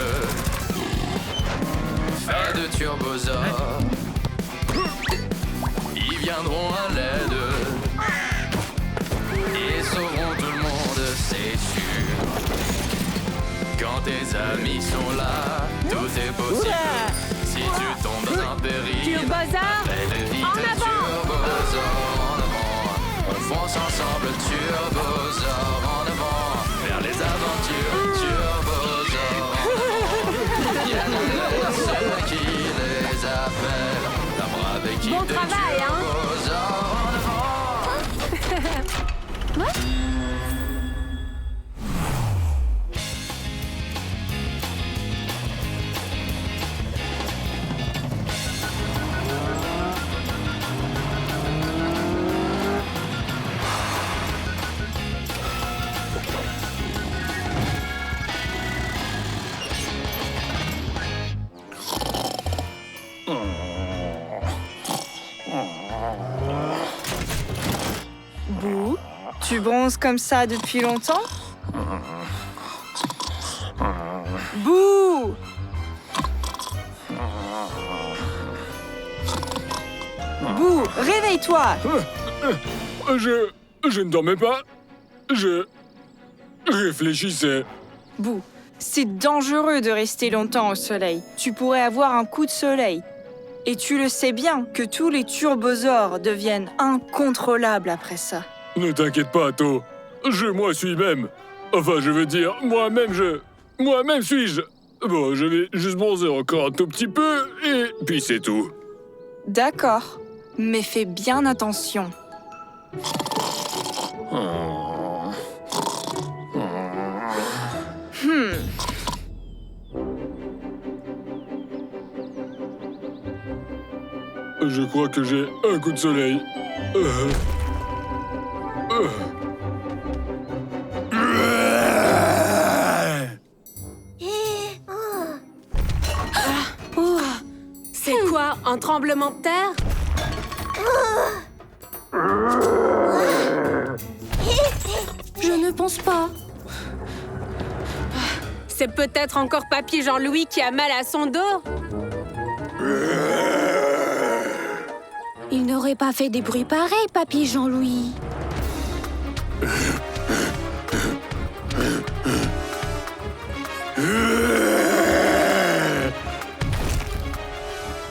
feu. Fait de turbosaures, ils viendront à l'aide et sauveront tout le monde, c'est sûr. Quand tes amis sont là, tout est possible. Si tu tombes dans un péril, Turbosaures, fais-le vite, en avant! turbosaures en avant. On fonce ensemble, turbosaures en avant. Vers les aventures, turbosaures en avant. Il y a ceux qui les appellent la brave équipe Bon de travail, hein? turbosaures en avant. Boo, tu bronzes comme ça depuis longtemps? Boo! Boo, réveille-toi! Je ne dormais pas. Je réfléchissais. Boo, c'est dangereux de rester longtemps au soleil. Tu pourrais avoir un coup de soleil. Et tu le sais bien que tous les turbosaures deviennent incontrôlables après ça. Ne t'inquiète pas, To. Moi suis même. Enfin, je veux dire, moi-même suis-je. Bon, je vais juste bronzer encore un tout petit peu, et puis c'est tout. D'accord, mais fais bien attention. Je crois que j'ai un coup de soleil. C'est quoi, un tremblement de terre? Je ne pense pas. C'est peut-être encore Papy Jean-Louis qui a mal à son dos. Il n'aurait pas fait des bruits pareils, Papy Jean-Louis.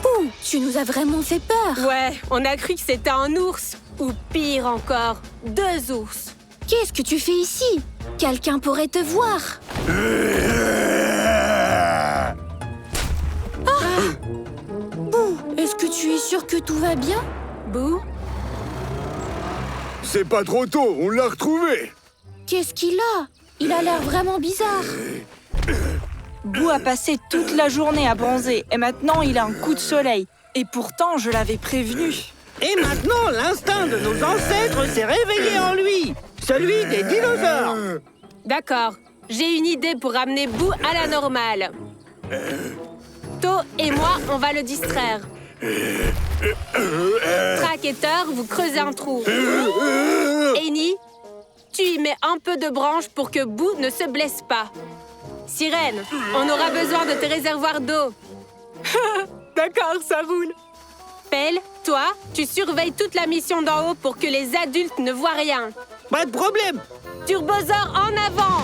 Ouh, tu nous as vraiment fait peur. Ouais, on a cru que c'était un ours. Ou pire encore, 2 ours. Qu'est-ce que tu fais ici? Quelqu'un pourrait te voir. Boo, est-ce que tu es sûr que tout va bien? Boo? C'est pas trop tôt, on l'a retrouvé. Qu'est-ce qu'il a? Il a l'air vraiment bizarre. Boo a passé toute la journée à bronzer et maintenant il a un coup de soleil. Et pourtant, je l'avais prévenu. Et maintenant, l'instinct de nos ancêtres s'est réveillé en lui, celui des dinosaures. D'accord, j'ai une idée pour ramener Boo à la normale. To et moi, on va le distraire. Track et Thor, vous creusez un trou. Amy, tu y mets un peu de branche pour que Boo ne se blesse pas. Sirène, on aura besoin de tes réservoirs d'eau. D'accord, ça roule. Pelle, toi, tu surveilles toute la mission d'en haut pour que les adultes ne voient rien. Pas de problème. Turbosaure en avant!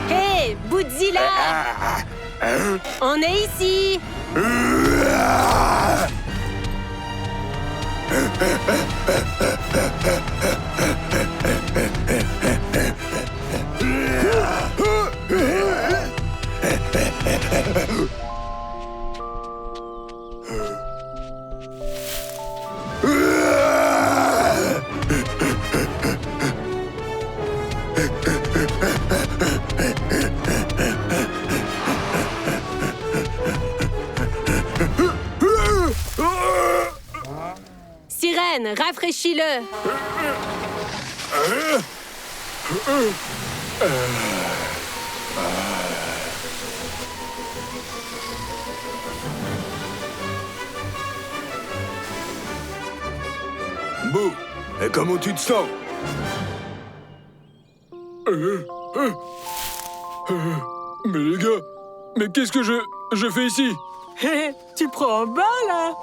Hé, Bootzilla! On est ici! Sirène, rafraîchis-le. Boo, et comment tu te sens? Mais les gars, mais qu'est-ce que je fais ici? Hé, tu prends un bain, là?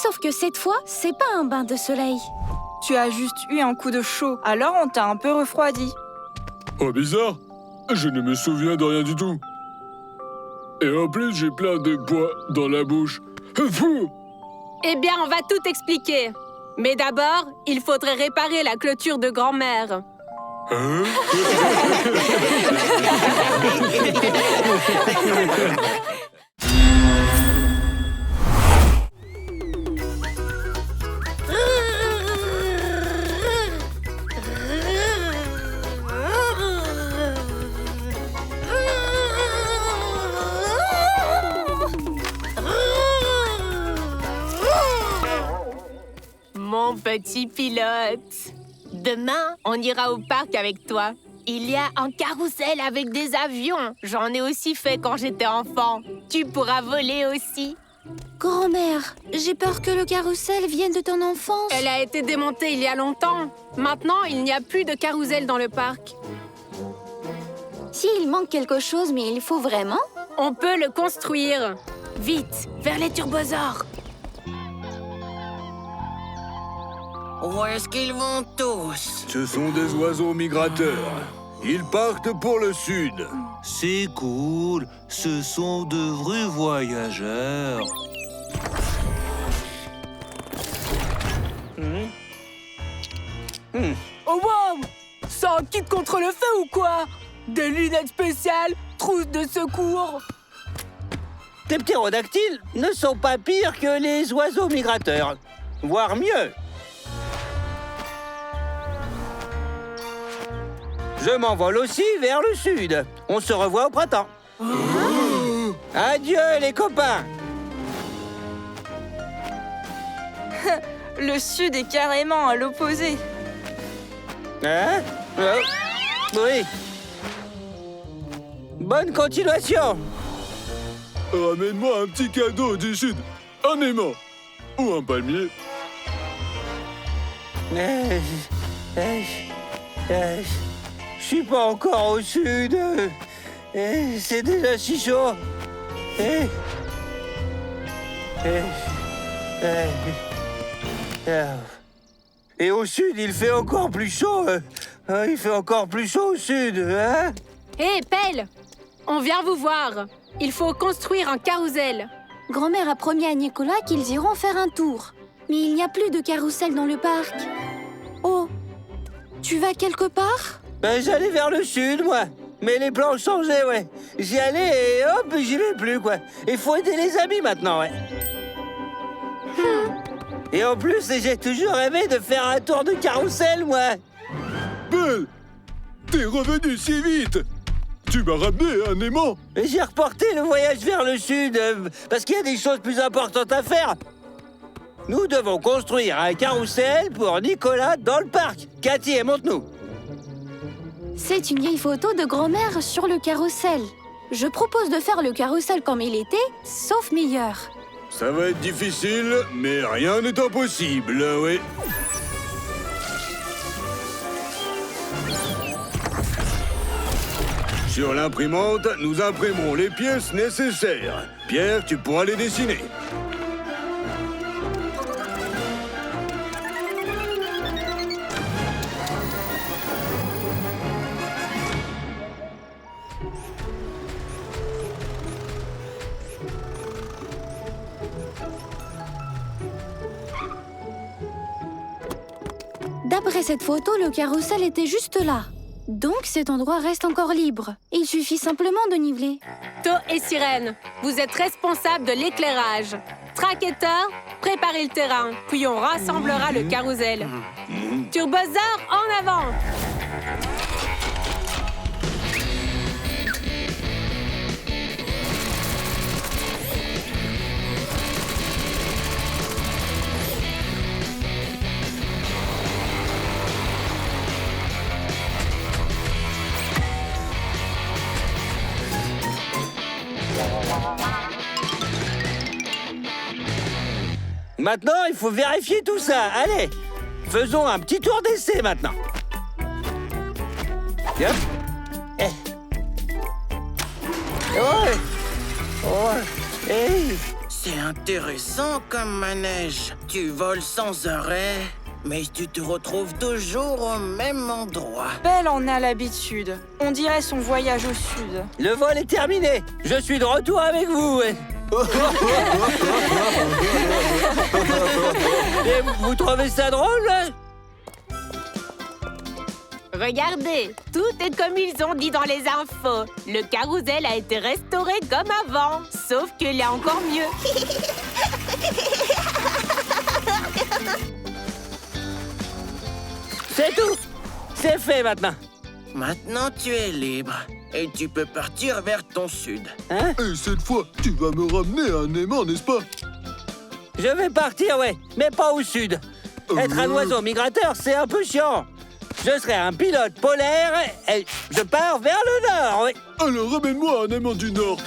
Sauf que cette fois, c'est pas un bain de soleil. Tu as juste eu un coup de chaud, alors on t'a un peu refroidi. Oh, bizarre. Je ne me souviens de rien du tout. Et en plus, j'ai plein de poids dans la bouche. Fou! Eh bien, on va tout expliquer. Mais d'abord, il faudrait réparer la clôture de grand-mère. Hein? Mon petit pilote. Demain, on ira au parc avec toi. Il y a un carrousel avec des avions. J'en ai aussi fait quand j'étais enfant. Tu pourras voler aussi. Grand-mère, j'ai peur que le carrousel vienne de ton enfance. Elle a été démontée il y a longtemps. Maintenant, il n'y a plus de carrousel dans le parc. S'il manque quelque chose, mais il faut vraiment. On peut le construire. Vite, vers les turbosaures. Où est-ce qu'ils vont tous? Ce sont des oiseaux migrateurs. Ils partent pour le sud. C'est cool, ce sont de vrais voyageurs. Oh wow! C'est un kit contre le feu ou quoi? Des lunettes spéciales, trousse de secours. Tes ptérodactyles ne sont pas pires que les oiseaux migrateurs, voire mieux. Je m'envole aussi vers le sud. On se revoit au printemps. Adieu les copains. Le sud est carrément à l'opposé. Hein? Oui. Bonne continuation. Ramène-moi un petit cadeau du sud. Un aimant. Ou un palmier. Je suis pas encore au sud. C'est déjà si chaud. Et au sud, il fait encore plus chaud. Il fait encore plus chaud au sud. Hein? Hé, Pelle! On vient vous voir. Il faut construire un carrousel. Grand-mère a promis à Nicolas qu'ils iront faire un tour. Mais il n'y a plus de carrousel dans le parc. Oh, tu vas quelque part? Ben, j'allais vers le sud, moi. Mais les plans ont changé, ouais. J'y allais et hop, j'y vais plus, quoi. Il faut aider les amis maintenant, ouais. Et en plus, j'ai toujours rêvé de faire un tour de carrousel, moi. Belle! T'es revenu si vite! Tu m'as ramené un aimant! Et j'ai reporté le voyage vers le sud, parce qu'il y a des choses plus importantes à faire. Nous devons construire un carrousel pour Nicolas dans le parc. Cathy, montre-nous. C'est une vieille photo de grand-mère sur le carrousel. Je propose de faire le carrousel comme il était, sauf meilleur. Ça va être difficile, mais rien n'est impossible, oui. Sur l'imprimante, nous imprimerons les pièces nécessaires. Pierre, tu pourras les dessiner. D'après cette photo, le carrousel était juste là. Donc cet endroit reste encore libre. Il suffit simplement de niveler. To et Sirène, vous êtes responsables de l'éclairage. Tracketeur, préparez le terrain, puis on rassemblera le carrousel. Turbosaure, en avant! Maintenant, il faut vérifier tout ça. Allez, faisons un petit tour d'essai maintenant. Hop. Eh. Ouais. Ouais. Hey. C'est intéressant comme manège. Tu voles sans arrêt, mais tu te retrouves toujours au même endroit. Belle en a l'habitude. On dirait son voyage au sud. Le vol est terminé. Je suis de retour avec vous. Ouais. Et vous trouvez ça drôle, là? Regardez, tout est comme ils ont dit dans les infos. Le carrousel a été restauré comme avant, sauf qu'il est encore mieux. C'est tout. C'est fait maintenant. Maintenant, tu es libre et tu peux partir vers ton sud. Hein? Et cette fois, tu vas me ramener un aimant, n'est-ce pas? Je vais partir, ouais, mais pas au sud. Être un oiseau migrateur, c'est un peu chiant. Je serai un pilote polaire et je pars vers le nord, oui. Alors ramène-moi un aimant du Nord.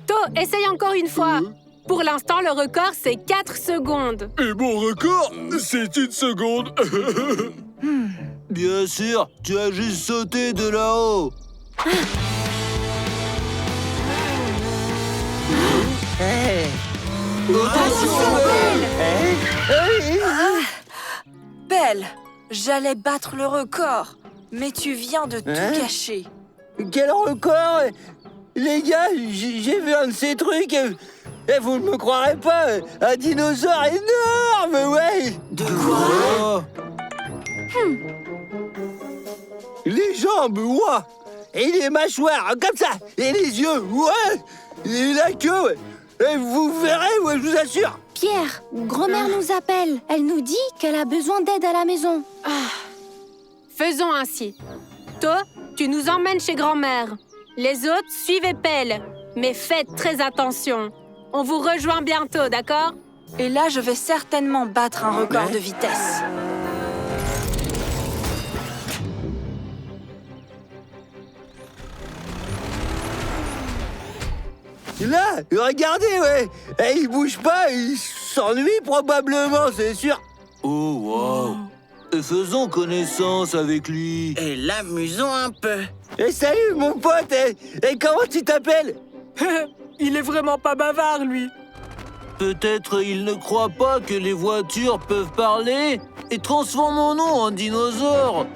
To, essaye encore une fois. Pour l'instant, le record, c'est 4 secondes. Et mon record, c'est 1 seconde. Bien sûr, tu as juste sauté de là-haut. Hey. Belle, j'allais battre le record, mais tu viens de tout gâcher. Quel record! Les gars, j'ai vu un de ces trucs et vous ne me croirez pas, un dinosaure énorme, ouais! De quoi? Les jambes, ouah! Et les mâchoires, comme ça! Et les yeux, ouais! Et la queue, ouais. Et vous verrez, ouais, je vous assure! Pierre, grand-mère nous appelle. Elle nous dit qu'elle a besoin d'aide à la maison. Faisons ainsi. To, tu nous emmènes chez grand-mère. Les autres, suivez Pelle. Mais faites très attention. On vous rejoint bientôt, d'accord? Et là, je vais certainement battre un record de vitesse. Là, regardez, ouais! Et il bouge pas, il s'ennuie probablement, c'est sûr! Oh, wow. Et faisons connaissance avec lui. Et l'amusons un peu. Et salut, mon pote! Et comment tu t'appelles? Il est vraiment pas bavard, lui. Peut-être il ne croit pas que les voitures peuvent parler et transformons-nous en dinosaures.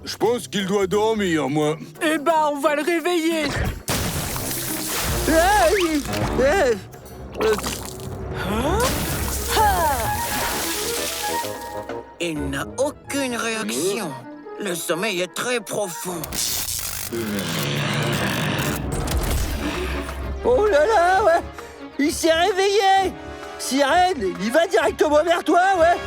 Je pense qu'il doit dormir, moi. Eh ben, on va le réveiller. Il n'a aucune réaction. Le sommeil est très profond. Oh là là, ouais! Il s'est réveillé! Sirène, il va directement vers toi, ouais!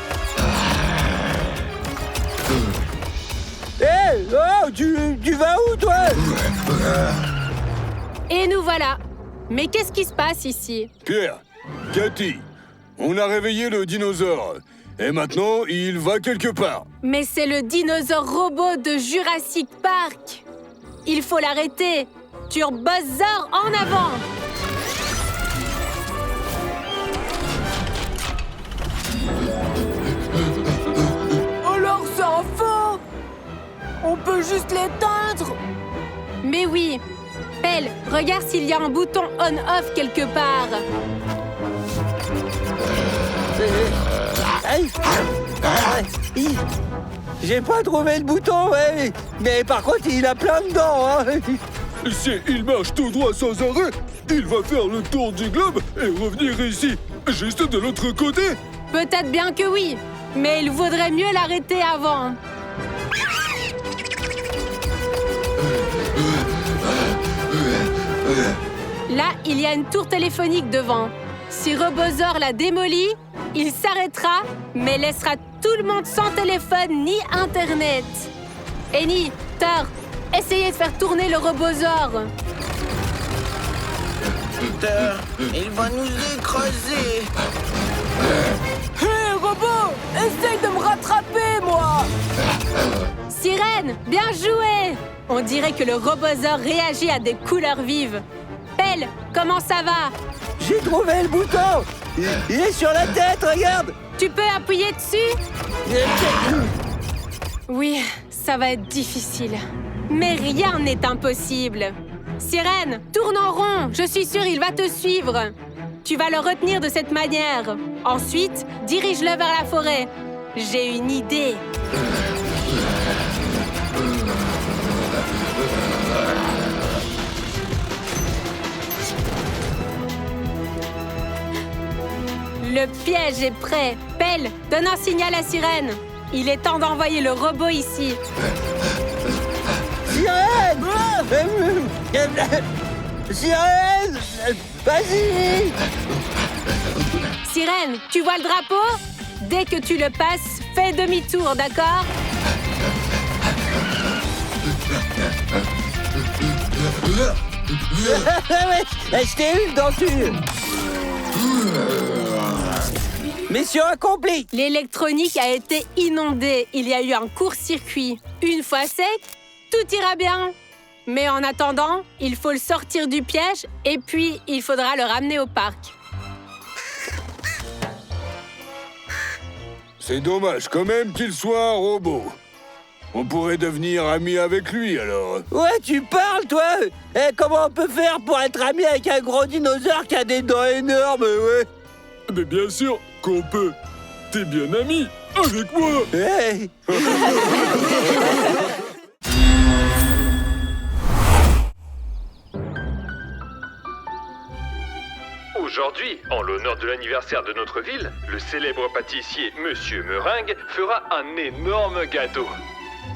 Hé! Oh, tu vas où, toi? Et nous voilà. Mais qu'est-ce qui se passe ici? Pierre, Cathy, on a réveillé le dinosaure. Et maintenant, il va quelque part. Mais c'est le dinosaure robot de Jurassic Park. Il faut l'arrêter. Turbosaur en avant! Alors, c'est un faux. On peut juste l'éteindre. Mais oui. Pelle, regarde s'il y a un bouton on-off quelque part. Aïe! J'ai pas trouvé le bouton, ouais! Mais par contre, il a plein de dents, hein! Si il marche tout droit sans arrêt, il va faire le tour du globe et revenir ici, juste de l'autre côté. Peut-être bien que oui. Mais il vaudrait mieux l'arrêter avant. Là, il y a une tour téléphonique devant. Si Robosaur la démolit, il s'arrêtera, mais laissera tout le monde sans téléphone ni Internet. Annie, Thor, essayez de faire tourner le Robosaur. Peter, il va nous écraser. Hé, robot! Essaye de me rattraper, moi! Sirène, bien joué! On dirait que le robosaure réagit à des couleurs vives. Pelle, comment ça va? J'ai trouvé le bouton. Il est sur la tête, regarde. Tu peux appuyer dessus? Oui, ça va être difficile. Mais rien n'est impossible. Sirène, tourne en rond. Je suis sûre il va te suivre. Tu vas le retenir de cette manière. Ensuite, dirige-le vers la forêt. J'ai une idée. Le piège est prêt. Pelle, donne un signal à Sirène. Il est temps d'envoyer le robot ici. Sirène! Sirène! Vas-y! Sirène, tu vois le drapeau? Dès que tu le passes, fais demi-tour, d'accord? Je t'ai eu, denture! Mission accomplie! L'électronique a été inondée. Il y a eu un court-circuit. Une fois sec, tout ira bien. Mais en attendant, il faut le sortir du piège et puis il faudra le ramener au parc. C'est dommage quand même qu'il soit un robot. On pourrait devenir amis avec lui, alors. Ouais, tu parles, toi! Comment on peut faire pour être ami avec un gros dinosaure qui a des dents énormes, ouais? Mais bien sûr qu'on peut. T'es bien ami avec moi. Hey. Aujourd'hui, en l'honneur de l'anniversaire de notre ville, le célèbre pâtissier Monsieur Meringue fera un énorme gâteau.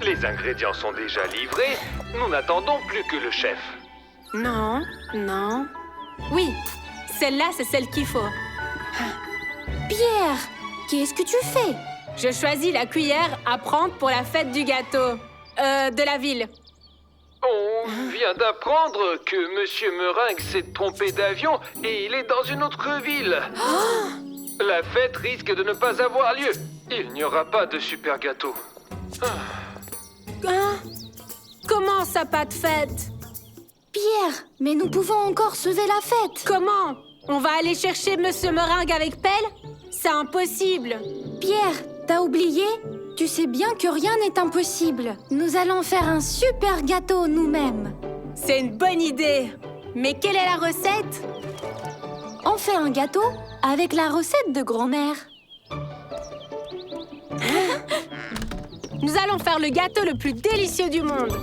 Les ingrédients sont déjà livrés, nous n'attendons plus que le chef. Non, non. Oui, celle-là, c'est celle qu'il faut. Pierre, qu'est-ce que tu fais? Je choisis la cuillère à prendre pour la fête du gâteau. De la ville. On vient d'apprendre que Monsieur Meringue s'est trompé d'avion et il est dans une autre ville. La fête risque de ne pas avoir lieu. Il n'y aura pas de super gâteau. Hein? Comment ça, pas de fête? Pierre, mais nous pouvons encore sauver la fête. Comment? On va aller chercher Monsieur Meringue avec pelle? C'est impossible. Pierre, t'as oublié? Tu sais bien que rien n'est impossible. Nous allons faire un super gâteau nous-mêmes. C'est une bonne idée. Mais quelle est la recette? On fait un gâteau avec la recette de grand-mère. Nous allons faire le gâteau le plus délicieux du monde.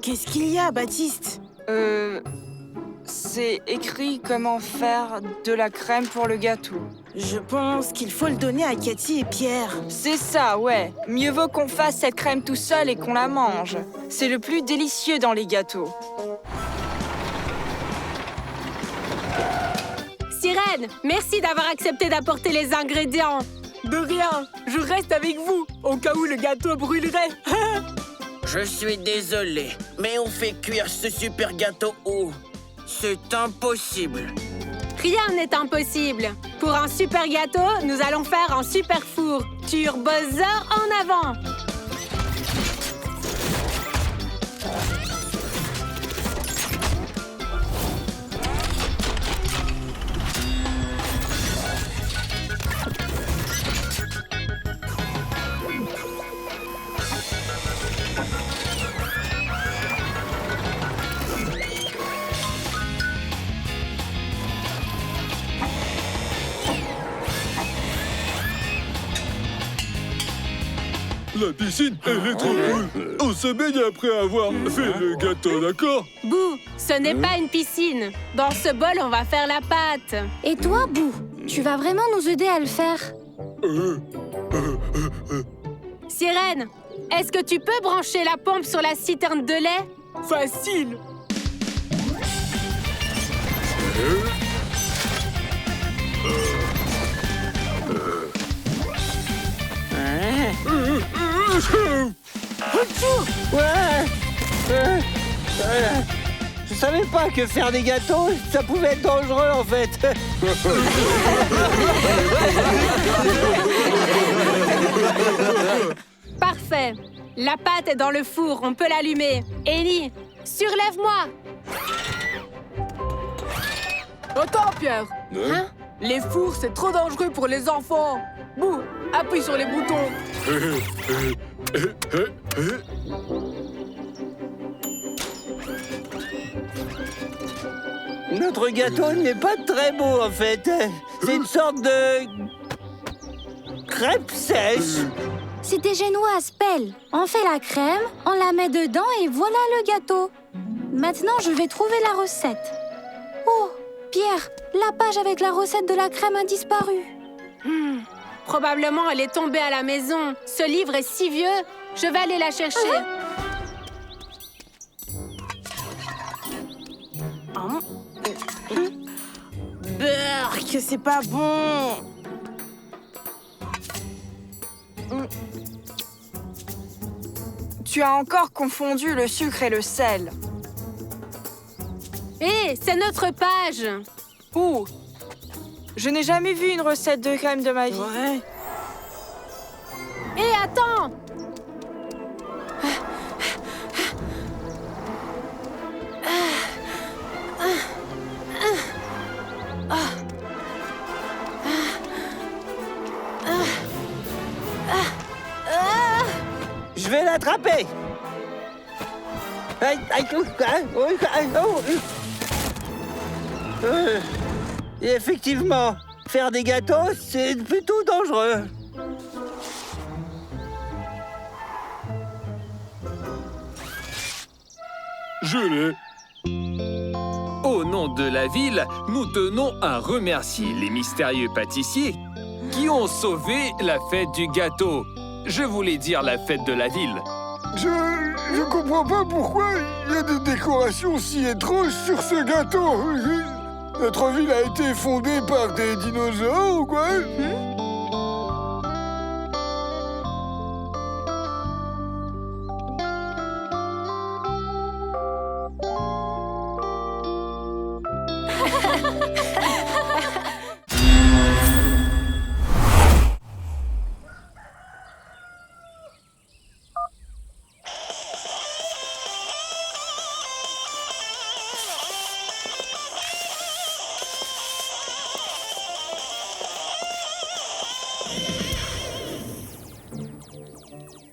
Qu'est-ce qu'il y a, Baptiste? C'est écrit comment faire de la crème pour le gâteau. Je pense qu'il faut le donner à Cathy et Pierre. C'est ça, ouais. Mieux vaut qu'on fasse cette crème tout seul et qu'on la mange. C'est le plus délicieux dans les gâteaux. Sirène, merci d'avoir accepté d'apporter les ingrédients. De rien, je reste avec vous, au cas où le gâteau brûlerait. Je suis désolé, mais on fait cuire ce super gâteau où? C'est impossible. Rien n'est impossible. Pour un super gâteau, nous allons faire un super four. Turbosaure en avant! La piscine, elle est trop cool. On se baigne après avoir fait le gâteau, d'accord? Bou, ce n'est pas une piscine. Dans ce bol, on va faire la pâte. Et toi, Bou, tu vas vraiment nous aider à le faire? Sirène, est-ce que tu peux brancher la pompe sur la citerne de lait? Facile. savais pas que faire des gâteaux, ça pouvait être dangereux en fait. Parfait. La pâte est dans le four, on peut l'allumer. Annie, surlève-moi. Attends, Pierre. Hein? Les fours, c'est trop dangereux pour les enfants. Bouh, appuie sur les boutons. Notre gâteau n'est pas très beau en fait. C'est une sorte de crêpe sèche. C'était génoise, Pelle. On fait la crème, on la met dedans et voilà le gâteau. Maintenant, je vais trouver la recette. Oh, Pierre, la page avec la recette de la crème a disparu. Probablement, elle est tombée à la maison. Ce livre est si vieux, je vais aller la chercher. Burk, c'est pas bon. Tu as encore confondu le sucre et le sel. Hé, c'est notre page. Ouh! Je n'ai jamais vu une recette de crème de ma vie. Ouais. Hé, attends. Je vais l'attraper. Aïe, aïe, Et effectivement, faire des gâteaux, c'est plutôt dangereux. Je l'ai. Au nom de la ville, nous tenons à remercier les mystérieux pâtissiers qui ont sauvé la fête du gâteau. Je voulais dire la fête de la ville. Je comprends pas pourquoi il y a des décorations si étranges sur ce gâteau. Notre ville a été fondée par des dinosaures ou quoi?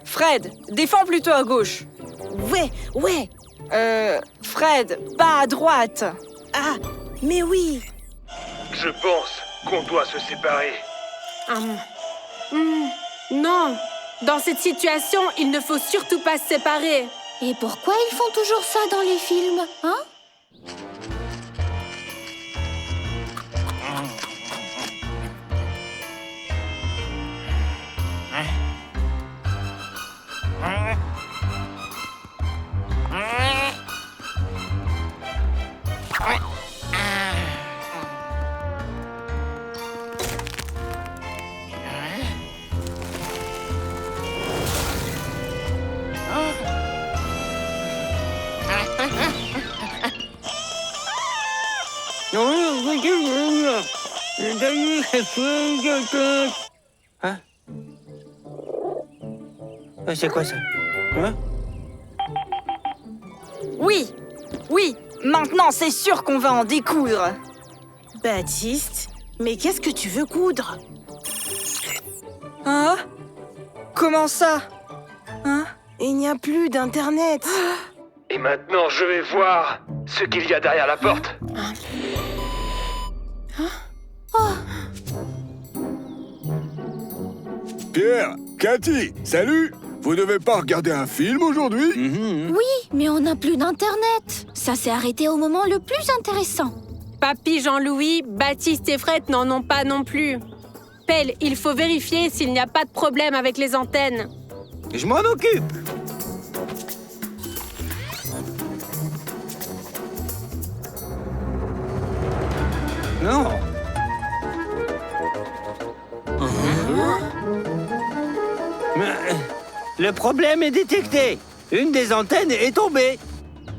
Fred, défends plutôt à gauche. Ouais. Fred, pas à droite. Ah, mais oui. Je pense qu'on doit se séparer. Non. Dans cette situation, il ne faut surtout pas se séparer. Et pourquoi ils font toujours ça dans les films, hein? Hein? C'est quoi ça? Hein? Oui, maintenant c'est sûr qu'on va en découdre. Baptiste, mais qu'est-ce que tu veux coudre? Hein? Comment ça? Hein? Il n'y a plus d'internet. Et maintenant, je vais voir ce qu'il y a derrière la porte. Pierre, Cathy, salut! Vous devez pas regarder un film aujourd'hui? Oui, mais on n'a plus d'internet. Ça s'est arrêté au moment le plus intéressant. Papy Jean-Louis, Baptiste et Fred n'en ont pas non plus. Pelle, il faut vérifier s'il n'y a pas de problème avec les antennes. Je m'en occupe. Non. Le problème est détecté. Une des antennes est tombée.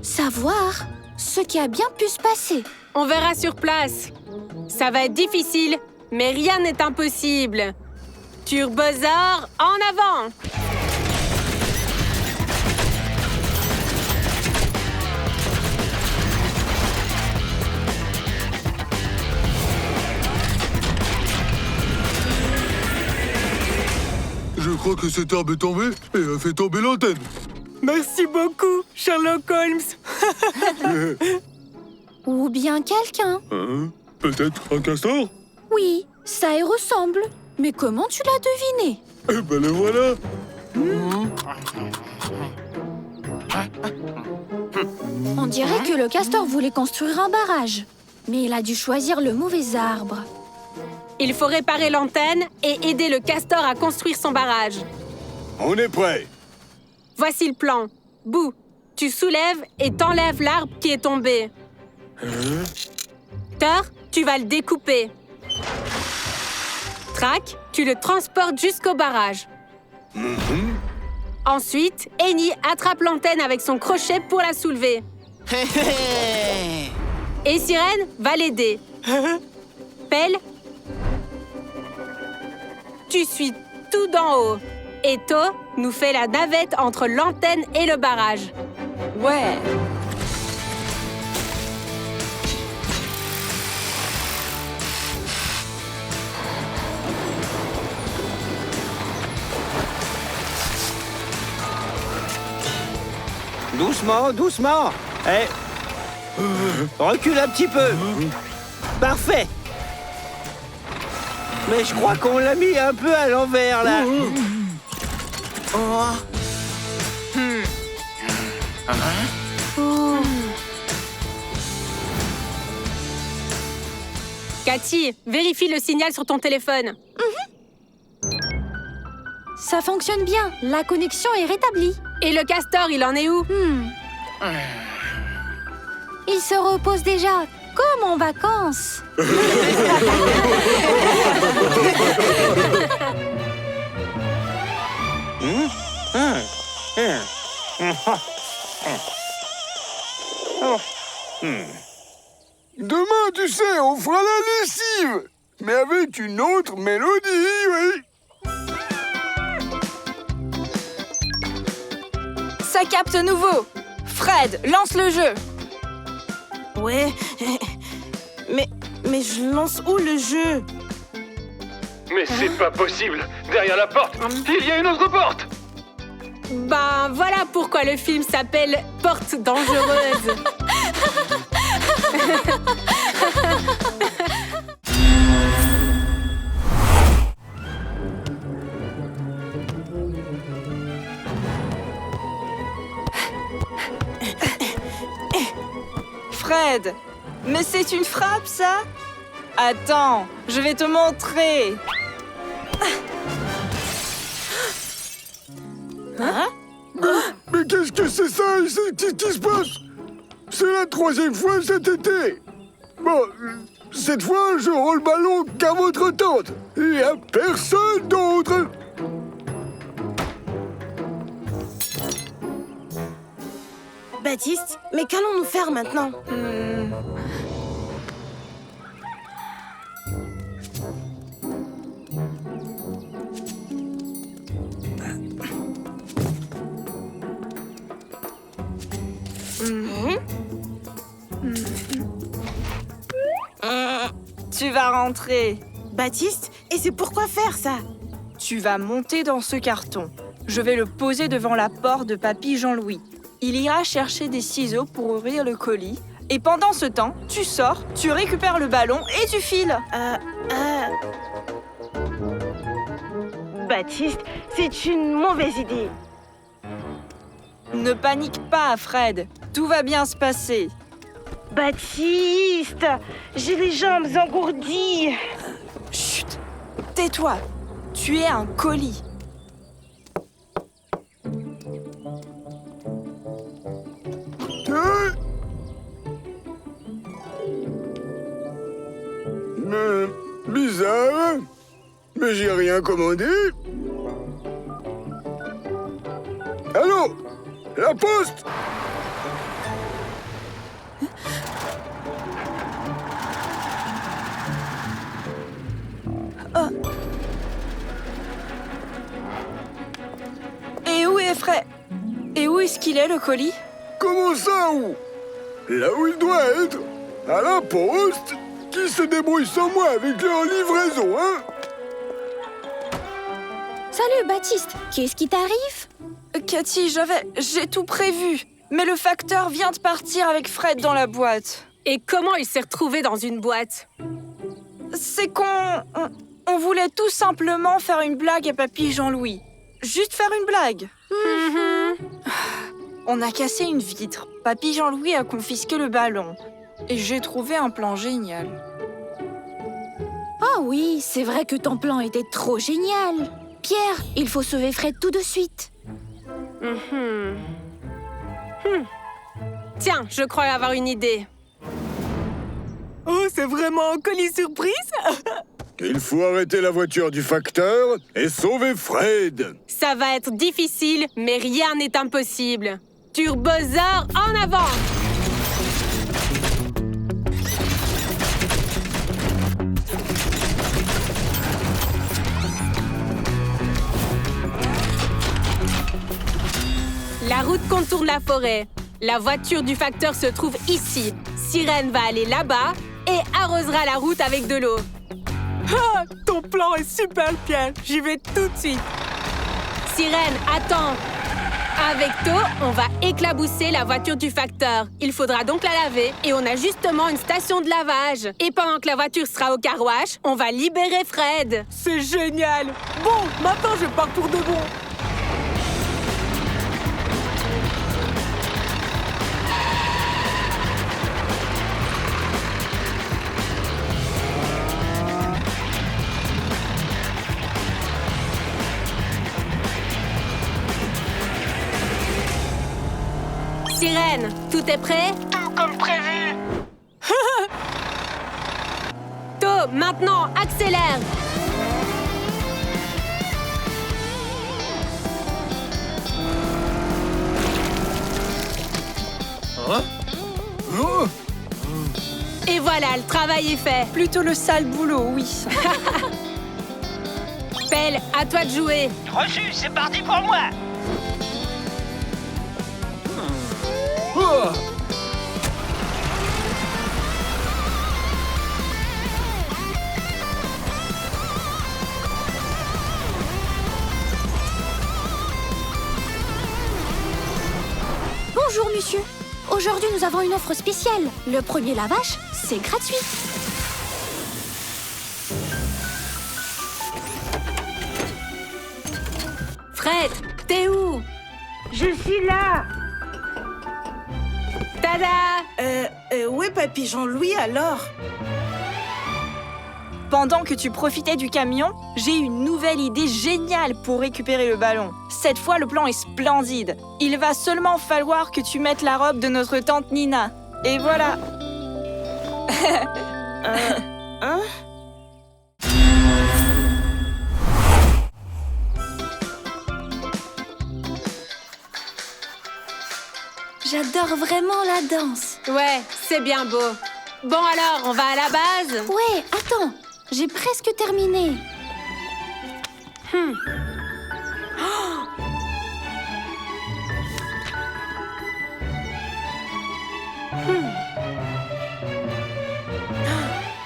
Savoir? ce qui a bien pu se passer. On verra sur place. Ça va être difficile, mais rien n'est impossible. Turbosaur, en avant! Je crois que cette arme est tombée et a fait tomber l'antenne. Merci beaucoup, Sherlock Holmes. Ou bien quelqu'un. Hein? Peut-être un castor? Oui, ça y ressemble. Mais comment tu l'as deviné? Eh ben le voilà. On dirait que le castor voulait construire un barrage. Mais il a dû choisir le mauvais arbre. Il faut réparer l'antenne et aider le castor à construire son barrage. On est prêt. Voici le plan. Boo, tu soulèves et t'enlèves l'arbre qui est tombé. Thor, tu vas le découper. Track, tu le transportes jusqu'au barrage. Ensuite, Eni attrape l'antenne avec son crochet pour la soulever. Et Sirène va l'aider. Pelle, tu suis tout d'en haut. Et To nous fait la navette entre l'antenne et le barrage. Ouais. Doucement, doucement. Recule un petit peu. Parfait. Mais je crois qu'on l'a mis un peu à l'envers, là. Cathy, vérifie le signal sur ton téléphone. Ça fonctionne bien. La connexion est rétablie. Et le castor, il en est où? Il se repose déjà, comme en vacances. Demain, tu sais, on fera la lessive. Mais avec une autre mélodie, oui. Ça capte nouveau. Fred, lance le jeu. Ouais, mais je lance où le jeu? Mais c'est pas possible. Derrière la porte, il y a une autre porte. Ben voilà pourquoi le film s'appelle Porte dangereuse. Fred, mais c'est une frappe, ça? Attends, je vais te montrer. Mais qu'est-ce que c'est ça? Qu'est-ce qui se passe? C'est la 3e fois cet été. Bon, cette fois, je rends le ballon qu'à votre tante. Et à personne d'autre. Baptiste, mais qu'allons-nous faire maintenant? Tu vas rentrer. Baptiste, et c'est pourquoi faire ça? Tu vas monter dans ce carton. Je vais le poser devant la porte de Papy Jean-Louis. Il ira chercher des ciseaux pour ouvrir le colis. Et pendant ce temps, tu sors, tu récupères le ballon et tu files. Baptiste, c'est une mauvaise idée. Ne panique pas, Fred. Tout va bien se passer. Baptiste, j'ai les jambes engourdies. Chut, tais-toi. Tu es un colis. Bizarre. Mais j'ai rien commandé. Allô? La poste? il est le colis? Comment ça où? Là où il doit être. À la poste. Qui se débrouille sans moi avec leur livraison, hein? Salut, Baptiste. Qu'est-ce qui t'arrive? Cathy, j'ai tout prévu. Mais le facteur vient de partir avec Fred dans la boîte. Et comment il s'est retrouvé dans une boîte? C'est on voulait tout simplement faire une blague à Papy Jean-Louis. Juste faire une blague. On a cassé une vitre. Papy Jean-Louis a confisqué le ballon. Et j'ai trouvé un plan génial. Ah oui, c'est vrai que ton plan était trop génial. Pierre, il faut sauver Fred tout de suite. Tiens, je crois avoir une idée. Oh, c'est vraiment un colis surprise? Il faut arrêter la voiture du facteur et sauver Fred. Ça va être difficile, mais rien n'est impossible. Turbosaur en avant! La route contourne la forêt. La voiture du facteur se trouve ici. Sirène va aller là-bas et arrosera la route avec de l'eau. Ah, ton plan est super, Pierre. J'y vais tout de suite. Sirène, attends. Avec To, on va éclabousser la voiture du facteur. Il faudra donc la laver et on a justement une station de lavage. Et pendant que la voiture sera au car wash, on va libérer Fred. C'est génial. Bon, maintenant je pars pour de bon. Sirène, tout est prêt? Tout comme prévu. To, maintenant, accélère! Et voilà, le travail est fait. Plutôt le sale boulot, oui. Pelle, à toi de jouer. Reçu, c'est parti pour moi. Bonjour, monsieur. Aujourd'hui, nous avons une offre spéciale. Le premier lavage, c'est gratuit. Fred, t'es où? Je suis là. Tada! Où est Papy Jean-Louis alors? Pendant que tu profitais du camion, j'ai une nouvelle idée géniale pour récupérer le ballon. Cette fois, le plan est splendide. Il va seulement falloir que tu mettes la robe de notre tante Nina. Et voilà. Hein? J'adore vraiment la danse. Ouais, c'est bien beau. Bon alors, on va à la base? Ouais, attends. J'ai presque terminé.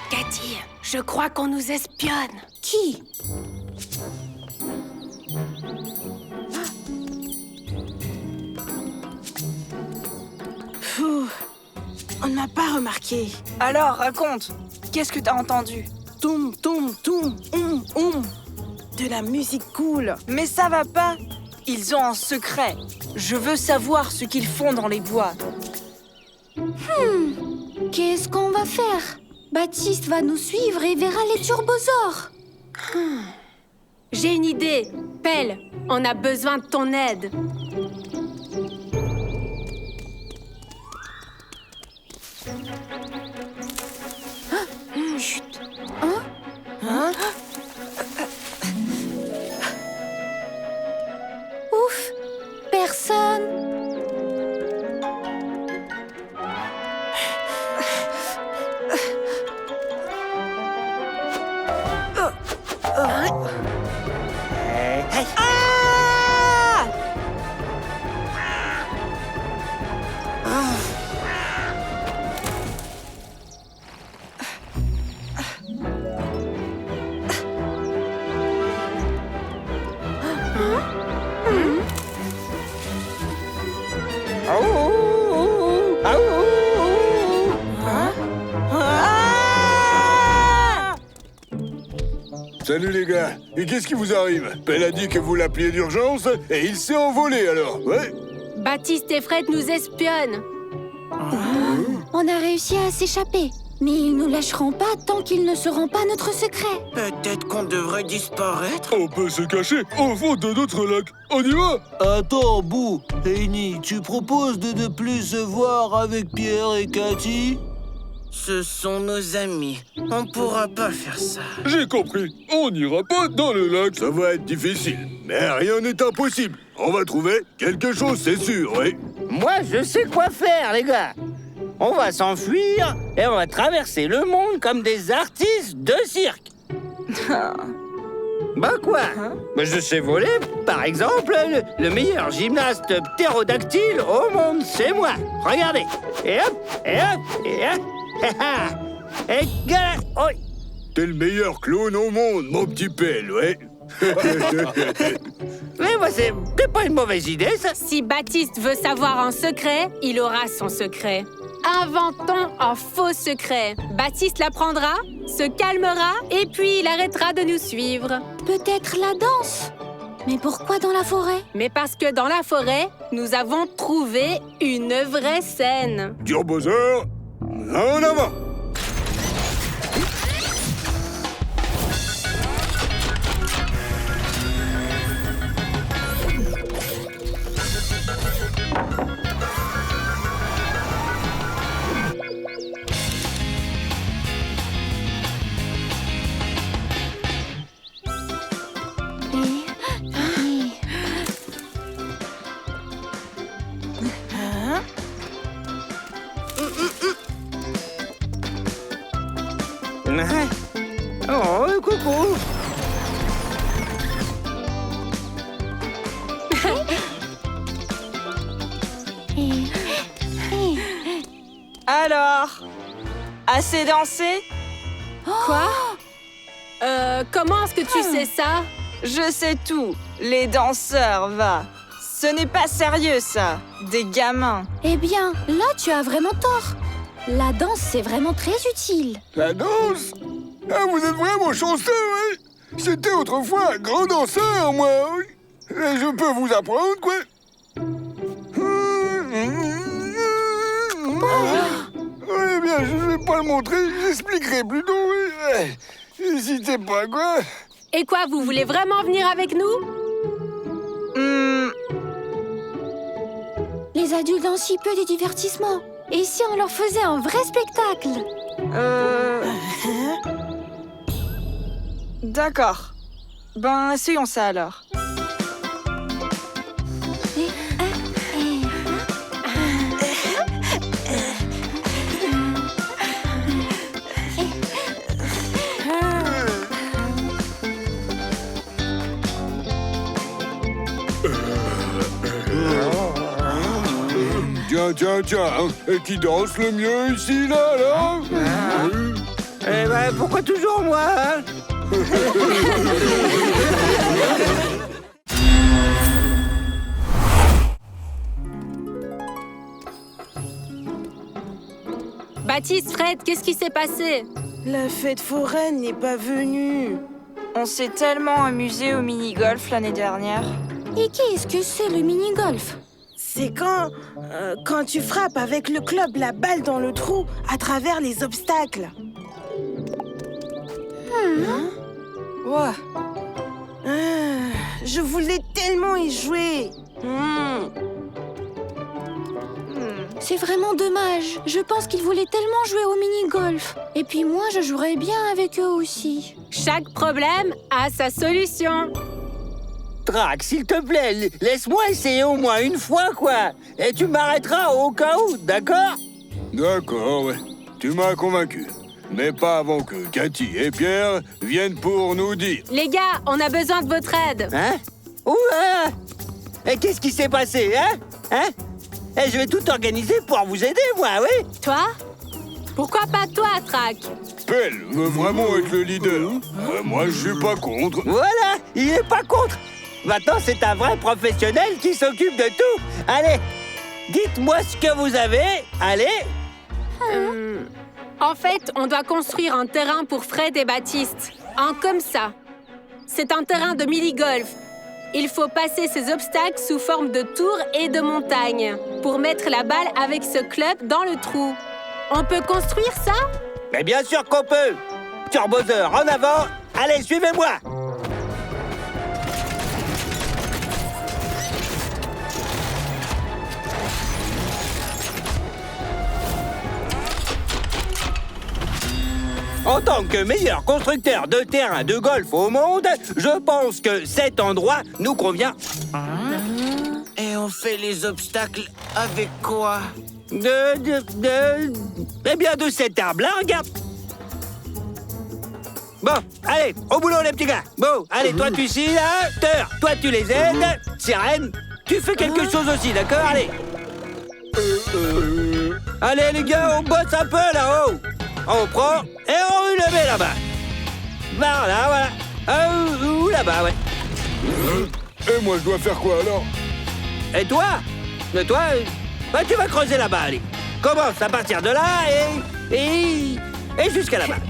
Cathy, je crois qu'on nous espionne. Qui? On ne m'a pas remarqué. Alors, raconte. Qu'est-ce que t'as entendu? Toum, toum, toum, De la musique cool. Mais ça va pas. Ils ont un secret. Je veux savoir ce qu'ils font dans les bois. Qu'est-ce qu'on va faire? Baptiste va nous suivre et verra les turbosaures. J'ai une idée. Pelle, on a besoin de ton aide. Chut. Ouf, personne. Salut les gars. Et qu'est-ce qui vous arrive? Pelle a dit que vous l'appeliez d'urgence et il s'est envolé alors, ouais? Baptiste et Fred nous espionnent. On a réussi à s'échapper. Mais ils nous lâcheront pas tant qu'ils ne sauront pas notre secret. Peut-être qu'on devrait disparaître. On peut se cacher au fond de notre lac. On y va? Attends, Boo. Amy, tu proposes de ne plus se voir avec Pierre et Cathy? Ce sont nos amis. On pourra pas faire ça. J'ai compris. On n'ira pas dans le lac. Ça va être difficile, mais rien n'est impossible. On va trouver quelque chose, c'est sûr, oui. Moi, je sais quoi faire, les gars. On va s'enfuir et on va traverser le monde comme des artistes de cirque. Bah quoi? Bah je sais voler, par exemple, le meilleur gymnaste ptérodactyle au monde, c'est moi. Regardez. Et hop, et hop, et hop. Et gala. Oh. T'es le meilleur clown au monde, mon petit Pelle, ouais. Mais moi, c'est pas une mauvaise idée, ça. Si Baptiste veut savoir un secret, il aura son secret. Inventons un faux secret. Baptiste l'apprendra, se calmera et puis il arrêtera de nous suivre. Peut-être la danse. Mais pourquoi dans la forêt? Mais parce que dans la forêt, nous avons trouvé une vraie scène. Dur Bowser, en avant. Oh, coucou. Alors, assez dansé? Quoi? Comment est-ce que tu sais ça? Je sais tout. Les danseurs, va. Ce n'est pas sérieux, ça. Des gamins. Eh bien, là, tu as vraiment tort. La danse, c'est vraiment très utile. La danse? Ah, vous êtes vraiment chanceux, oui? C'était autrefois un grand danseur, moi, oui. Et je peux vous apprendre, quoi. Oui, bien, je ne vais pas le montrer, j'expliquerai plutôt, oui. N'hésitez pas, quoi. Et quoi, vous voulez vraiment venir avec nous? Les adultes ont si peu de divertissement. Et si on leur faisait un vrai spectacle? D'accord. Ben, essayons ça alors. Tiens, et qui danse le mieux ici, là? Eh ben, pourquoi toujours moi, hein? Baptiste, Fred, qu'est-ce qui s'est passé? La fête foraine n'est pas venue. On s'est tellement amusés au mini-golf l'année dernière. Et qu'est-ce que c'est le mini-golf? C'est quand tu frappes avec le club la balle dans le trou à travers les obstacles. Ouais. Je voulais tellement y jouer. C'est vraiment dommage. Je pense qu'ils voulaient tellement jouer au mini-golf. Et puis moi, je jouerais bien avec eux aussi. Chaque problème a sa solution. Drac, s'il te plaît, laisse-moi essayer au moins une fois, quoi. Et tu m'arrêteras au cas où, d'accord? D'accord, ouais. Tu m'as convaincu. Mais pas avant que Cathy et Pierre viennent pour nous dire. Les gars, on a besoin de votre aide. Hein? Ouah! Et qu'est-ce qui s'est passé, hein? Et je vais tout organiser pour vous aider, moi, oui? Toi? Pourquoi pas toi, Trac? Pelle veut vraiment être le leader. Moi, je suis pas contre. Voilà, il est pas contre. Maintenant, c'est un vrai professionnel qui s'occupe de tout. Allez, dites-moi ce que vous avez. Allez. En fait, on doit construire un terrain pour Fred et Baptiste. Un comme ça. c'est un terrain de mini-golf. Il faut passer ces obstacles sous forme de tours et de montagnes pour mettre la balle avec ce club dans le trou. On peut construire ça? Mais bien sûr qu'on peut. Turbowser, en avant. Allez, suivez-moi. En tant que meilleur constructeur de terrain de golf au monde, je pense que cet endroit nous convient. Et on fait les obstacles avec quoi? Eh bien, de cet arbre-là, regarde. Bon, allez, au boulot, les petits gars. Bon, allez, toi, tu scies, là. Thor, toi, tu les aides. Sirène, tu fais quelque chose aussi, d'accord? Allez. Allez, les gars, on bosse un peu, là-haut. On prend et on le met là-bas. Voilà, voilà. Ou là-bas, ouais. Et moi, je dois faire quoi, alors? Et toi? Toi, bah, tu vas creuser là-bas, allez. Commence à partir de là et jusqu'à là-bas.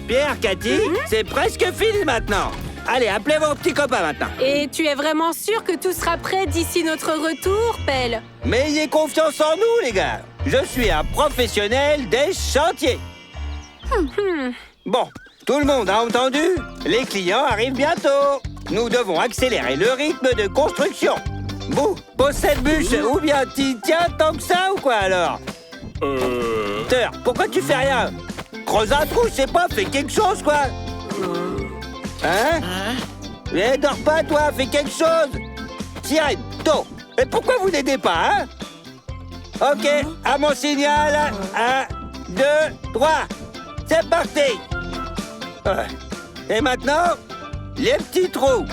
Pierre, Cathy, c'est presque fini maintenant. Allez, appelez vos petits copains maintenant. Et tu es vraiment sûr que tout sera prêt d'ici notre retour, Pelle? Mais ayez confiance en nous, les gars. Je suis un professionnel des chantiers. Bon, tout le monde a entendu? Les clients arrivent bientôt. Nous devons accélérer le rythme de construction. Vous, pose cette bûche, ou bien t'y tiens tant que ça, ou quoi alors? Thor, pourquoi tu fais rien? Creuse un trou, je sais pas, fais quelque chose, quoi. Hein? Eh, dors pas, toi, fais quelque chose. Sirène, To, et pourquoi vous n'aidez pas, hein? Ok, à mon signal, 1, 2, 3, c'est parti. Et maintenant, les petits trous.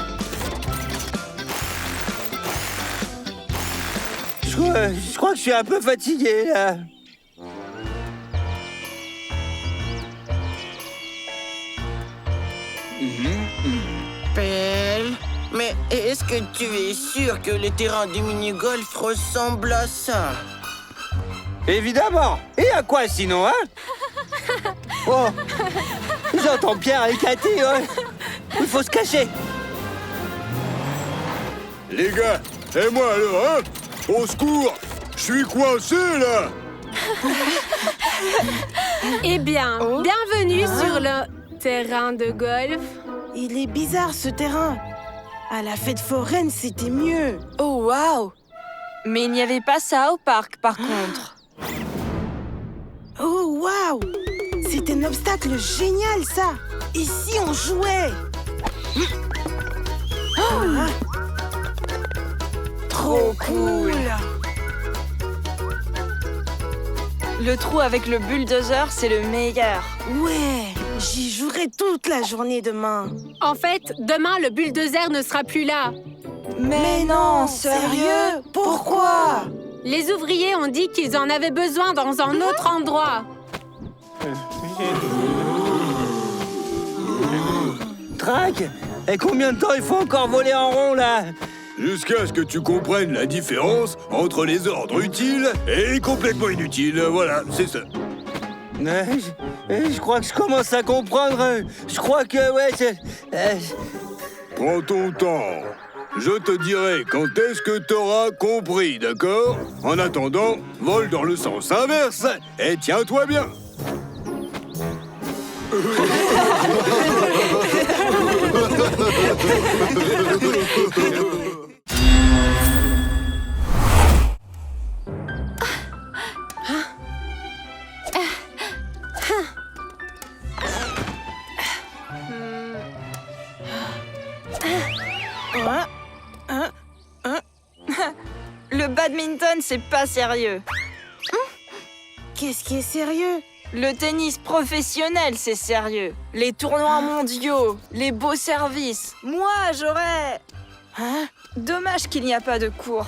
Je crois que je suis un peu fatigué, là. Pelle, mais est-ce que tu es sûr que le terrain du mini-golf ressemble à ça? Évidemment. Et à quoi sinon, hein? Oh, j'entends Pierre et Cathy, ouais. Il faut se cacher. Les gars, et moi alors, hein? Au secours! Je suis coincé, là! Eh bien, bienvenue sur le terrain de golf. Il est bizarre, ce terrain. À la fête foraine, c'était mieux. Oh, waouh! Mais il n'y avait pas ça au parc, par contre. Oh, waouh! C'est un obstacle génial, ça! Ici, on jouait! Trop cool! Le trou avec le bulldozer, c'est le meilleur. Ouais, j'y jouerai toute la journée demain. En fait, demain, le bulldozer ne sera plus là. Mais non, sérieux? Pourquoi? Les ouvriers ont dit qu'ils en avaient besoin dans un autre endroit. Trac, et combien de temps il faut encore voler en rond, là? Jusqu'à ce que tu comprennes la différence entre les ordres utiles et complètement inutiles. Voilà, c'est ça. Je crois que je commence à comprendre. Je crois que, ouais, c'est... Prends ton temps. Je te dirai quand est-ce que t'auras compris, d'accord? En attendant, vole dans le sens inverse et tiens-toi bien. Le badminton, c'est pas sérieux. Qu'est-ce qui est sérieux? Le tennis professionnel, c'est sérieux. Les tournois mondiaux, les beaux services. Moi, j'aurais... Hein? Dommage qu'il n'y a pas de cours.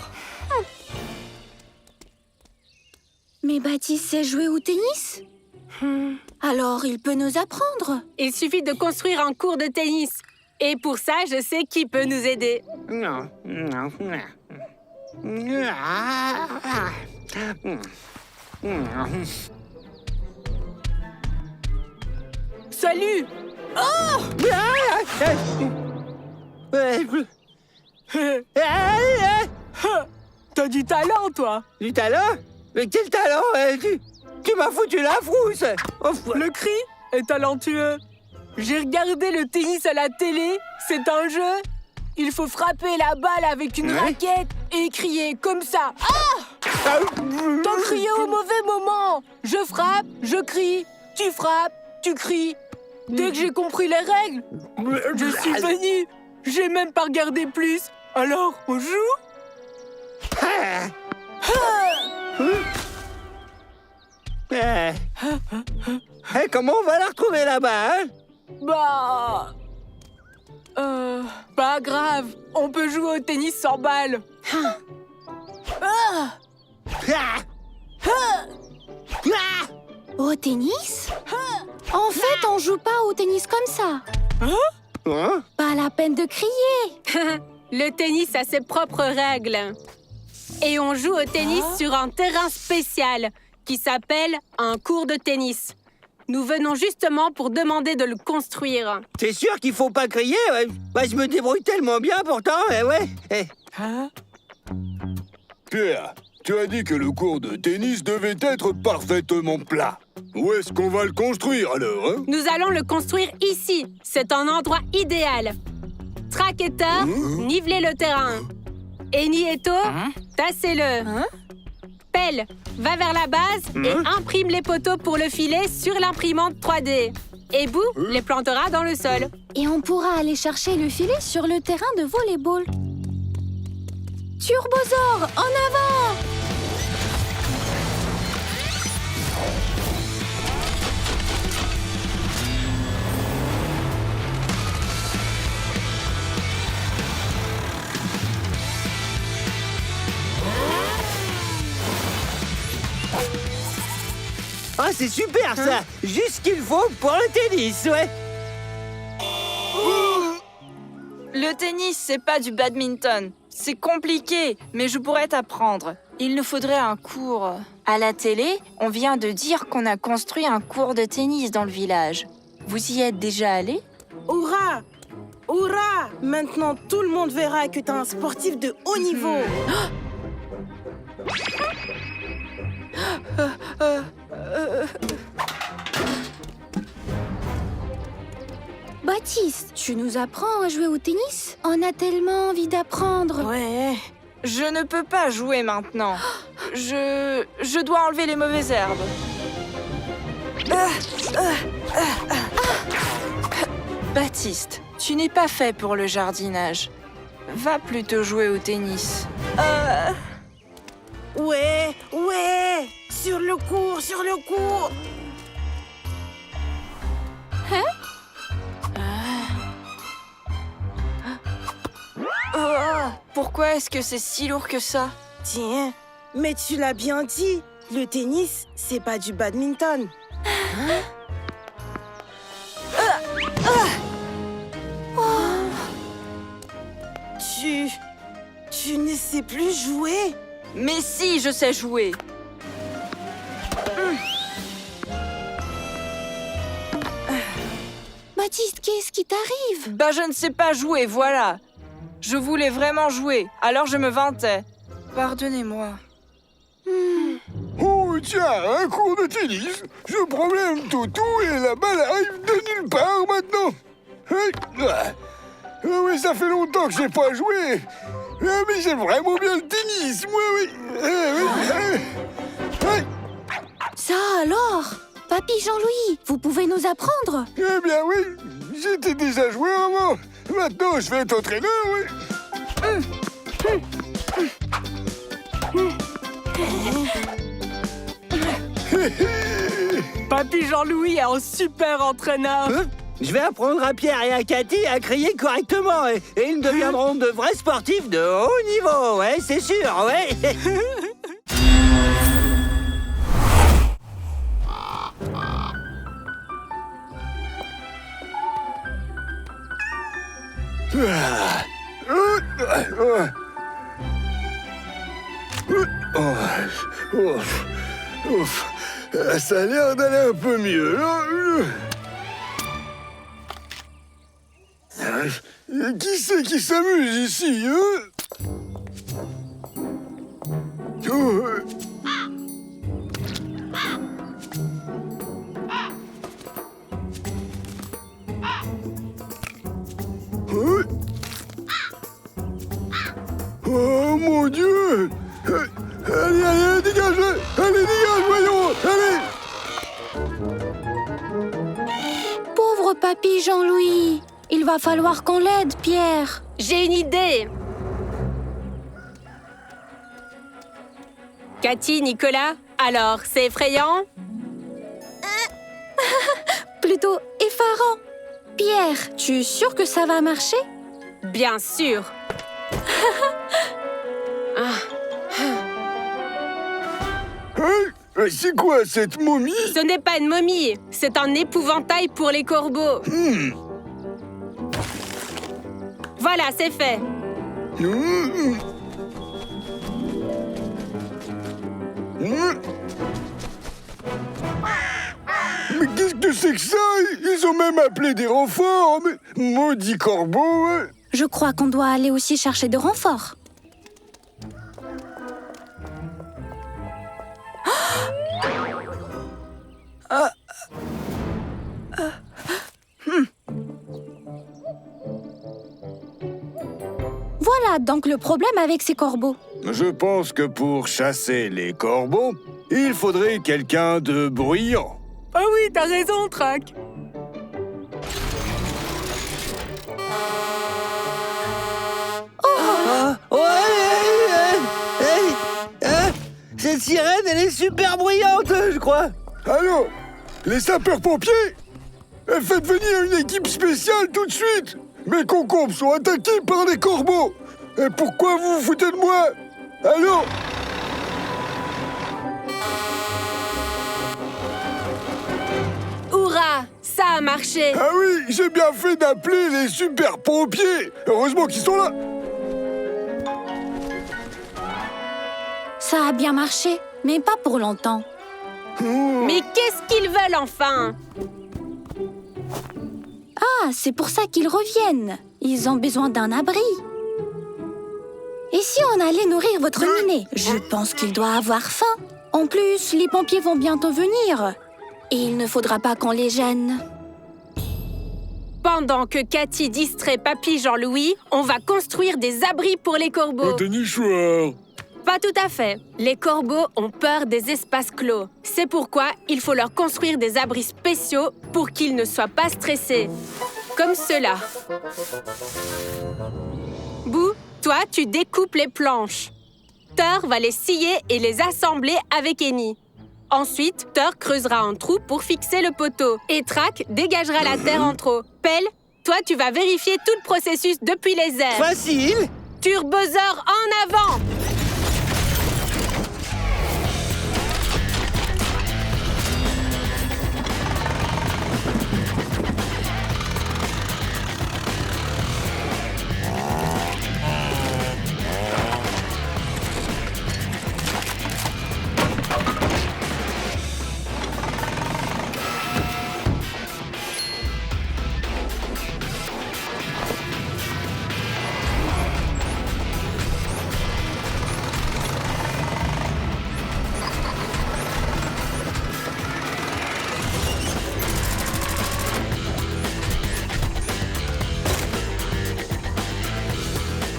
Mais Baptiste sait jouer au tennis? Alors, il peut nous apprendre. Il suffit de construire un court de tennis. Et pour ça, je sais qui peut nous aider. Non. Salut! T'as du talent, toi! Du talent? Mais quel talent? Tu m'as foutu la frousse! Le cri est talentueux. J'ai regardé le tennis à la télé. C'est un jeu. Il faut frapper la balle avec une raquette et crier comme ça. Ah! T'as crié au mauvais moment. Je frappe, je crie. Tu frappes, tu cries. Dès que j'ai compris les règles, je suis venu. J'ai même pas regardé plus. Alors, on joue? Comment on va la retrouver là-bas, hein? Bah... pas grave. On peut jouer au tennis sans balle. Au tennis? En fait, on joue pas au tennis comme ça. Pas la peine de crier. Le tennis a ses propres règles. Et on joue au tennis sur un terrain spécial qui s'appelle un court de tennis. Nous venons justement pour demander de le construire. T'es sûr qu'il faut pas crier? Je me débrouille tellement bien pourtant, Pierre, tu as dit que le court de tennis devait être parfaitement plat. Où est-ce qu'on va le construire alors, hein? Nous allons le construire ici. C'est un endroit idéal. Tracketeur, nivelez le terrain. Eni et To, tassez-le. Pelle, va vers la base et imprime les poteaux pour le filet sur l'imprimante 3D. Et Boo les plantera dans le sol. Et on pourra aller chercher le filet sur le terrain de volleyball. Turbosaur, en avant! Ah, c'est super ça! Juste ce qu'il faut pour le tennis, Le tennis, c'est pas du badminton. C'est compliqué, mais je pourrais t'apprendre. Il nous faudrait un cours. À la télé, on vient de dire qu'on a construit un court de tennis dans le village. Vous y êtes déjà allé? Hurrah! Hurrah! Maintenant, tout le monde verra que t'es un sportif de haut niveau. Baptiste, tu nous apprends à jouer au tennis? On a tellement envie d'apprendre. Ouais. Je ne peux pas jouer maintenant. Je dois enlever les mauvaises herbes. Baptiste, tu n'es pas fait pour le jardinage. Va plutôt jouer au tennis. Ouais. Sur le cours. Pourquoi est-ce que c'est si lourd que ça? Tiens, mais tu l'as bien dit. Le tennis, c'est pas du badminton. Tu ne sais plus jouer? Mais si, je sais jouer. Baptiste, qu'est-ce qui t'arrive? Bah, je ne sais pas jouer, voilà. Je voulais vraiment jouer, alors je me vantais. Pardonnez-moi. Oh, tiens, un cours de tennis. Je promène Toutou et la balle arrive de nulle part maintenant. Oui, ça fait longtemps que j'ai pas joué. Mais j'aime vraiment bien le tennis, moi, oui. Ça alors? Papy Jean-Louis, vous pouvez nous apprendre? Eh bien oui, j'étais déjà joueur avant. Maintenant, je vais être entraîneur, oui. Papy Jean-Louis est un super entraîneur. Je vais apprendre à Pierre et à Cathy à crier correctement et ils deviendront de vrais sportifs de haut niveau, ouais, c'est sûr, ouais. Ça a l'air d'aller un peu mieux. Qui c'est qui s'amuse ici, hein? Oh, oh mon Dieu! Allez, allez, dégage! Allez, dégage, voyons! Allez! Pauvre papy Jean-Louis. Il va falloir qu'on l'aide, Pierre. J'ai une idée. Cathy, Nicolas, alors, c'est effrayant? Plutôt effarant. Pierre, tu es sûr que ça va marcher? Bien sûr. Hein? C'est quoi cette momie? Ce n'est pas une momie, c'est un épouvantail pour les corbeaux. Voilà, c'est fait. Mais qu'est-ce que c'est que ça? Ils ont même appelé des renforts. Mais maudit corbeau, hein. Je crois qu'on doit aller aussi chercher de renforts. Voilà donc le problème avec ces corbeaux. Je pense que pour chasser les corbeaux, il faudrait quelqu'un de bruyant. Ah oui, t'as raison, Trac. Cette sirène, elle est super bruyante, je crois. Allô? Les sapeurs-pompiers? Faites venir une équipe spéciale tout de suite. Mes concombres sont attaqués par des corbeaux. Et pourquoi vous vous foutez de moi? Allô? Hourra! Ça a marché. Ah oui, j'ai bien fait d'appeler les super-pompiers. Heureusement qu'ils sont là. Ça a bien marché, mais pas pour longtemps. Mais qu'est-ce qu'ils veulent enfin? Ah, c'est pour ça qu'ils reviennent. Ils ont besoin d'un abri. Et si on allait nourrir votre minet? Je pense qu'il doit avoir faim. En plus, les pompiers vont bientôt venir. Et il ne faudra pas qu'on les gêne. Pendant que Cathy distrait Papy Jean-Louis, on va construire des abris pour les corbeaux. T'es nichoir. Pas tout à fait. Les corbeaux ont peur des espaces clos. C'est pourquoi il faut leur construire des abris spéciaux pour qu'ils ne soient pas stressés. Comme cela. Boo, toi, tu découpes les planches. Thor va les scier et les assembler avec Eni. Ensuite, Thor creusera un trou pour fixer le poteau. Et Trac dégagera la terre en trop. Pelle, toi, tu vas vérifier tout le processus depuis les airs. Facile. Turbosaure en avant!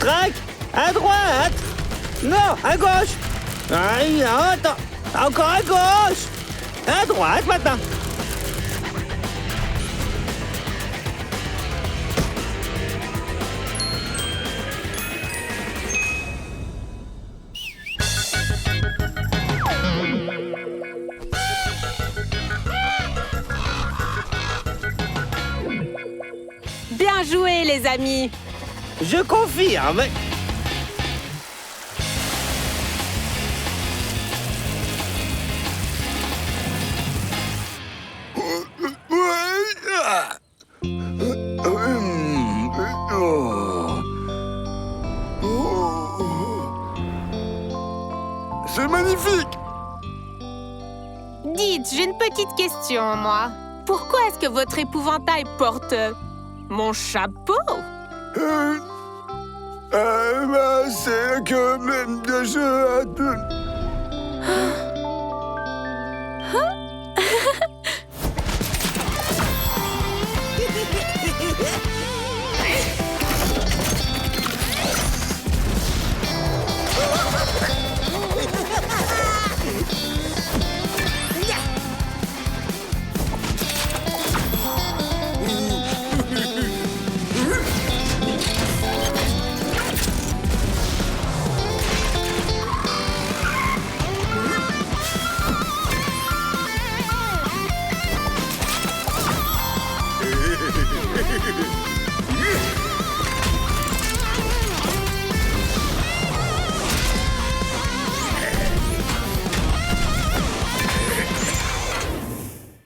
Trac, à droite. Non, à gauche. Aïe, attends. Encore à gauche. À droite maintenant. Bien joué, les amis! Je confirme. C'est magnifique! Dites, j'ai une petite question, moi. Pourquoi est-ce que votre épouvantail porte mon chapeau? Bah, c'est que je...